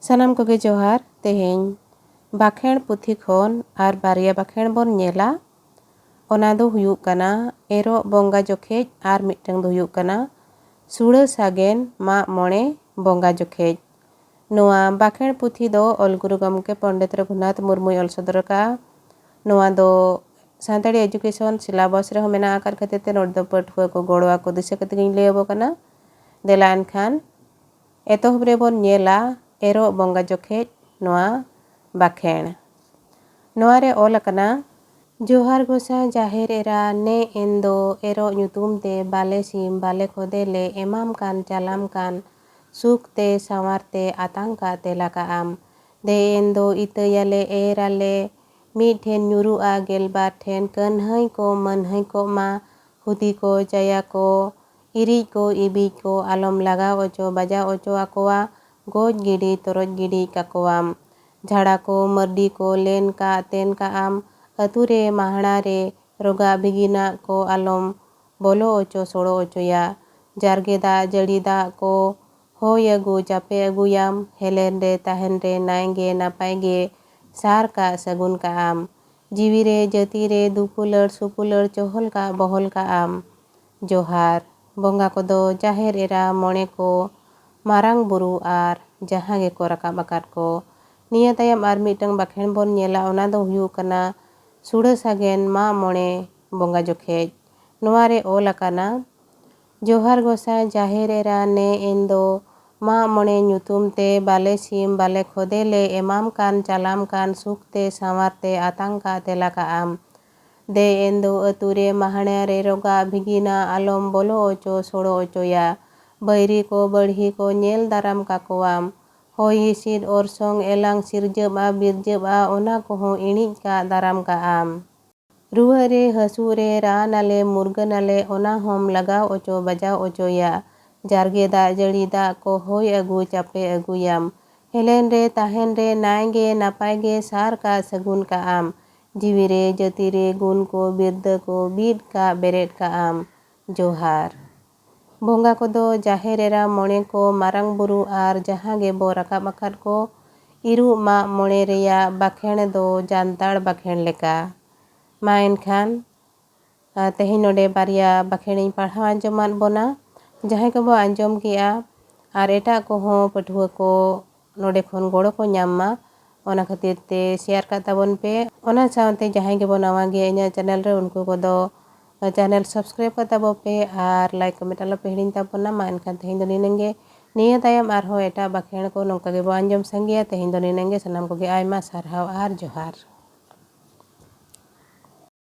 ᱥᱟᱱᱟᱢ ᱠᱚᱜᱮ ᱡᱚᱦᱟᱨ। ᱛᱮᱦᱮᱧ ᱵᱟᱠᱷᱮᱬ ᱯᱩᱛᱷᱤ ᱠᱷᱚᱱ ᱟᱨ ᱵᱟᱨᱭᱟ ᱵᱟᱠᱷᱮᱬ ᱵᱚᱱ ᱧᱮᱞᱟ। ᱚᱱᱟ ᱫᱚ ᱦᱩᱭᱩᱜ ᱠᱟᱱᱟ ᱮᱨᱚᱜ ᱵᱚᱸᱜᱟ ᱡᱚᱠᱷᱮᱡ ᱟᱨ ᱢᱤᱫᱴᱟᱝ ᱫᱚ ᱦᱩᱭᱩᱜ ᱠᱟᱱᱟ ᱥᱩᱲᱟᱹ ᱥᱟᱜᱮᱱ ᱢᱟᱜ ᱢᱚᱬᱮ ᱵᱚᱸᱜᱟ ᱡᱚᱠᱷᱮᱡ। ᱱᱚᱣᱟ ᱵᱟᱠᱷᱮᱬ ᱯᱩᱛᱷᱤ ᱫᱚ ᱚᱞᱜᱩᱨᱩ ᱜᱚᱢᱠᱮ ᱯᱚᱱᱰᱤᱛ ᱨᱚᱜᱷᱩᱱᱟᱛᱷ ᱢᱩᱨᱢᱩᱭ ᱚᱞ ᱥᱚᱫᱚᱨ ᱟᱠᱟᱜᱼᱟ। ᱱᱚᱣᱟ ᱫᱚ ᱥᱟᱱᱛᱟᱲᱤ ᱮᱰᱩᱠᱮᱥᱚᱱ ᱥᱤᱞᱟᱵᱟᱥ ᱨᱮᱦᱚᱸ ᱢᱮᱱᱟᱜ ᱟᱠᱟᱫ ᱠᱷᱟᱹᱛᱤᱨ ᱛᱮ ᱱᱚᱰᱮ ᱫᱚ ᱯᱟᱹᱴᱷᱩᱣᱟᱹ ᱠᱚ ᱜᱚᱲᱚ ᱟᱠᱚ ᱫᱤᱥᱟᱹ ᱠᱟᱛᱮ ᱜᱤᱧ ᱞᱟᱹᱭ ᱟᱵᱚ ᱠᱟᱱᱟ। ᱫᱮᱞᱟ ᱮᱱᱠᱷᱟᱱ ᱮᱛᱚᱦᱚᱵ ᱨᱮᱵᱚᱱ ᱧᱮᱞᱟ ᱮᱨᱚᱜ ᱵᱚᱸᱜᱟ ᱡᱚᱠᱷᱮᱡ ᱱᱚᱣᱟ ᱵᱟᱠᱷᱮᱬ। ᱱᱚᱣᱟ ᱨᱮ ᱚᱞ ᱟᱠᱟᱱᱟ ᱡᱚᱦᱟᱨ ᱜᱚᱸᱥᱟᱭ ᱡᱟᱦᱮᱨ ᱮᱨᱟ ᱱᱮ ᱮᱱᱫᱚ ᱮᱨᱚᱜ ᱧᱩᱛᱩᱢ ᱛᱮ ᱵᱟᱞᱮ ᱥᱤᱢ ᱵᱟᱞᱮ ᱠᱷᱚᱫᱮ ᱞᱮ ᱮᱢᱟᱢ ᱠᱟᱱ ᱪᱟᱞᱟᱢ ᱠᱟᱱ ᱥᱩᱠ ᱛᱮ ᱥᱟᱶᱟᱨ ᱛᱮ ᱟᱛᱟᱝ ᱠᱟᱜ ᱛᱮᱞᱟ ᱠᱟᱜᱼᱟᱢ ᱫᱮ ᱮᱱᱫᱚ ᱤᱛᱟᱹᱭᱟᱞᱮ ᱮᱨᱟᱞᱮ ᱢᱤᱫ ᱴᱷᱮᱱ ᱧᱩᱨᱩᱜᱼᱟ ᱜᱮᱞᱵᱟᱨ ᱴᱷᱮᱱ ᱠᱟᱹᱱᱦᱟᱹᱭ ᱠᱚ ᱢᱟᱹᱱᱦᱟᱹᱭ ᱠᱚ ᱢᱟ ᱦᱩᱫᱤ ᱠᱚ ᱪᱟᱭᱟ ko ᱤᱨᱤᱡ ko ᱤᱵᱤᱡ ko ᱟᱞᱚᱢ ᱞᱟᱜᱟᱣ ᱚᱪᱚ ᱵᱟᱡᱟᱣ ᱚᱪᱚ ᱟᱠᱚᱣᱟ ᱜᱚᱡ ᱜᱤᱰᱤ ᱛᱚᱨᱚᱡ ᱜᱤᱰᱤ ᱠᱟᱠᱚᱣᱟᱢ ᱡᱷᱟᱲᱟ ko ᱢᱟᱹᱨᱰᱤ ko ᱞᱮᱱ ᱠᱟᱜ ᱛᱮᱱ ᱠᱟᱜᱼᱟᱢ ᱟᱹᱛᱩ ᱨᱮ ᱢᱟᱦᱲᱟ ᱨᱮ ᱨᱚᱜᱟ ᱵᱤᱜᱤᱱᱟᱜ ko ᱟᱞᱚᱢ ᱵᱚᱞᱚ ᱚᱪᱚ ᱥᱚᱲᱚ ᱚᱪᱚᱭᱟ ᱡᱟᱨᱜᱮ ᱫᱟᱜ ᱡᱟᱹᱲᱤ ᱫᱟᱜ ko ᱦᱚᱭ ᱟᱹᱜᱩ ᱪᱟᱯᱮ ᱟᱹᱜᱩᱭᱟᱢ ᱦᱮᱞᱮᱱ ᱨᱮ ᱛᱟᱦᱮᱱ ᱨᱮ ᱱᱟᱭ ᱜᱮ ᱱᱟᱯᱟᱭ ᱜᱮ ᱥᱟᱨ ᱠᱟᱜ ᱥᱟᱹᱜᱩᱱ ᱠᱟᱜᱼᱟᱢ ᱡᱤᱣᱤ ᱨᱮ ᱡᱟᱹᱛᱤ ᱨᱮ ᱫᱩᱯᱩᱞᱟᱹᱲ ᱥᱩᱯᱩᱞᱟᱹᱲ ᱪᱚᱦᱚᱞ ᱠᱟᱜ ᱵᱚᱦᱚᱞ ᱠᱟᱜᱼᱟᱢ ᱡᱚᱦᱟᱨ। ᱵᱚᱸᱜᱟ ᱠᱚᱫᱚ ᱡᱟᱦᱮᱨ ᱮᱨᱟ ᱢᱚᱬᱮ ko ᱢᱟᱨᱟᱝ ᱵᱩᱨᱩ ᱟᱨ ᱡᱟᱦᱟᱸ ᱜᱮᱠᱚ ᱨᱟᱠᱟᱵ ᱟᱠᱟᱫ ko। ᱱᱤᱭᱟᱹ ᱛᱟᱭᱚᱢ ᱟᱨ ᱢᱤᱫᱴᱟᱝ ᱵᱟᱠᱷᱮᱬ ᱵᱚᱱ ᱧᱮᱞᱟ ᱚᱱᱟ ᱫᱚ ᱦᱩᱭᱩᱜ ᱠᱟᱱᱟ ᱥᱩᱲᱟᱹ ᱥᱟᱜᱮᱱ ᱢᱟᱜ ᱢᱚᱬᱮ ᱵᱚᱸᱜᱟ ᱡᱚᱠᱷᱮᱡ। ᱱᱚᱣᱟ ᱨᱮ ᱚᱞ ᱟᱠᱟᱱᱟ ᱡᱚᱦᱟᱨ ᱜᱚᱸᱥᱟᱭ ᱡᱟᱦᱮᱨ ᱮᱨᱟ ᱱᱮ ᱮᱱᱫᱚ ᱢᱟᱜ ᱢᱚᱬᱮ ᱧᱩᱛᱩᱢ ᱛᱮ ᱵᱟᱞᱮ ᱥᱤᱢ ᱵᱟᱞᱮ ᱠᱷᱚᱫᱮ ᱞᱮ ᱮᱢᱟᱢ ᱠᱟᱱ ᱪᱟᱞᱟᱢ ᱠᱟᱱ ᱥᱩᱠ ᱛᱮ ᱥᱟᱶᱟᱨ ᱛᱮ ᱟᱛᱟᱝ ᱠᱟᱜ ᱛᱮᱞᱟ ᱠᱟᱜᱼᱟᱢ ᱫᱮ ᱮᱱᱫᱚ ᱟᱹᱛᱩ ᱨᱮ ᱢᱟᱦᱲᱟ ᱨᱮ ᱨᱚᱜᱟ ᱵᱷᱤᱜᱤᱱᱟ ᱟᱞᱚᱢ ᱵᱚᱞᱚ ᱚᱪᱚ ᱥᱚᱲᱚ ᱚᱪᱚᱭᱟ ᱵᱟᱹᱭᱨᱤ ko ᱵᱟᱹᱲᱦᱤ ko ᱧᱮᱞ ᱫᱟᱨᱟᱢ ᱠᱟᱠᱚᱣᱟᱢ ᱦᱚᱭ ᱦᱤᱸᱥᱤᱫ ᱚᱨᱥᱚᱝ ᱮᱞᱟᱝ ᱥᱤᱨᱡᱟᱹᱵᱼᱟ ᱵᱤᱨᱡᱟᱹᱵᱼᱟ ᱚᱱᱟ ᱠᱚᱦᱚᱸ ᱤᱬᱤᱡ ᱠᱟᱜ ᱫᱟᱨᱟᱢ ᱠᱟᱜᱼᱟᱢ ᱨᱩᱣᱟᱹᱜ ᱨᱮ ᱦᱟᱹᱥᱩᱜ ᱨᱮ ᱨᱟᱱ ᱟᱞᱮ ᱢᱩᱨᱜᱟᱹᱱ ᱟᱞᱮ ᱚᱱᱟ ᱦᱚᱸᱢ ᱞᱟᱜᱟᱣ ᱚᱪᱚ ᱵᱟᱡᱟᱣ ᱚᱪᱚᱭᱟ ᱡᱟᱨᱜᱮ ᱫᱟᱜ ᱡᱟᱹᱲᱤ ᱫᱟᱜ ko ᱦᱚᱭ ᱟᱹᱜᱩ ᱪᱟᱯᱮ ᱟᱹᱜᱩᱭᱟᱢ ᱦᱮᱞᱮᱱ ᱨᱮ ᱛᱟᱦᱮᱱ ᱨᱮ ᱱᱟᱭ ᱜᱮ ᱱᱟᱯᱟᱭ ᱜᱮ ᱥᱟᱨ ᱠᱟᱜ ᱥᱟᱹᱜᱩᱱ ᱠᱟᱜᱼᱟᱢ ᱡᱤᱣᱤ ᱨᱮ ᱡᱟᱹᱛᱤ ᱨᱮ ᱜᱩᱱ ko ᱵᱤᱨᱫᱟᱹ ko ᱵᱤᱫ ᱠᱟᱜ ᱵᱮᱨᱮᱫ ᱠᱟᱜᱼᱟᱢ ᱡᱚᱦᱟᱨ। ᱵᱚᱸᱜᱟ ᱠᱚᱫᱚ ᱡᱟᱦᱮᱨ ᱮᱨᱟ ᱢᱚᱬᱮ ko ᱢᱟᱨᱟᱝ ᱵᱩᱨᱩ ᱟᱨ ᱡᱟᱦᱟᱸ ᱜᱮ ᱵᱚ ᱨᱟᱠᱟᱵ ᱟᱠᱟᱫ ko ᱤᱨᱩᱜ ᱢᱟᱜ ᱢᱚᱬᱮ ᱨᱮᱭᱟᱜ ᱵᱟᱠᱷᱮᱬ ᱫᱚ ᱡᱟᱱᱛᱟᱲ ᱵᱟᱠᱷᱮᱬ ᱞᱮᱠᱟ। ᱢᱟ ᱮᱱᱠᱷᱟᱱ ᱛᱮᱦᱮᱧ ᱱᱚᱰᱮ ᱵᱟᱨᱭᱟ ᱵᱟᱠᱷᱮᱬᱤᱧ ᱯᱟᱲᱦᱟᱣ ᱟᱸᱡᱚᱢᱟᱫ ᱵᱚᱱᱟ ᱡᱟᱦᱟᱸᱭ ᱠᱚᱵᱚ ᱟᱸᱡᱚᱢ ᱠᱮᱜᱼᱟ ᱟᱨ ᱮᱴᱟᱜ ᱠᱚᱦᱚᱸ ᱯᱟᱹᱴᱷᱩᱣᱟᱹ ko ᱱᱚᱰᱮ ᱠᱷᱚᱱ ᱜᱚᱲᱚ ko ᱧᱟᱢ ᱢᱟ ᱚᱱᱟ ᱠᱷᱟᱹᱛᱤᱨ ᱛᱮ ᱥᱮᱭᱟᱨ ᱠᱟᱜ ᱛᱟᱵᱚᱱ ᱯᱮ ᱚᱱᱟ ᱥᱟᱶᱛᱮ ᱡᱟᱦᱟᱸᱭ ᱜᱮᱵᱚ ᱱᱟᱣᱟ ᱜᱮᱭᱟ ᱤᱧᱟᱹᱜ ᱪᱮᱱᱮᱞ ᱨᱮ ᱩᱱᱠᱩ ᱠᱚᱫᱚ ᱪᱮᱱᱮᱞ ᱥᱟᱵᱥᱠᱨᱟᱭᱤᱵ ᱠᱟᱜ ᱛᱟᱵᱚ ᱯᱮ ᱟᱨ ᱞᱟᱭᱤᱠ ᱠᱚᱢᱮᱱᱴ ᱟᱞᱚ ᱯᱮ ᱦᱤᱲᱤᱧ ᱛᱟᱵᱚᱱᱟ ᱢᱟ ᱮᱱᱠᱷᱟᱱ ᱛᱮᱦᱮᱧ ᱫᱚ ᱱᱤᱱᱟᱹᱝ ᱜᱮ ᱱᱤᱭᱟᱹ ᱛᱟᱭᱚᱢ ᱟᱨᱦᱚᱸ ᱮᱴᱟᱜ ᱵᱟᱠᱷᱮᱬ ko ᱱᱚᱝᱠᱟ ᱜᱮᱵᱚ ᱟᱸᱡᱚᱢ ᱥᱟᱸᱜᱮᱭᱟ ᱛᱮᱦᱮᱧ ᱫᱚ ᱱᱤᱱᱟᱹᱝ ᱜᱮ ᱥᱟᱱᱟᱢ ᱠᱚᱜᱮ ᱟᱭᱢᱟ ᱥᱟᱨᱦᱟᱣ ᱟᱨ ᱡᱚᱦᱟᱨ।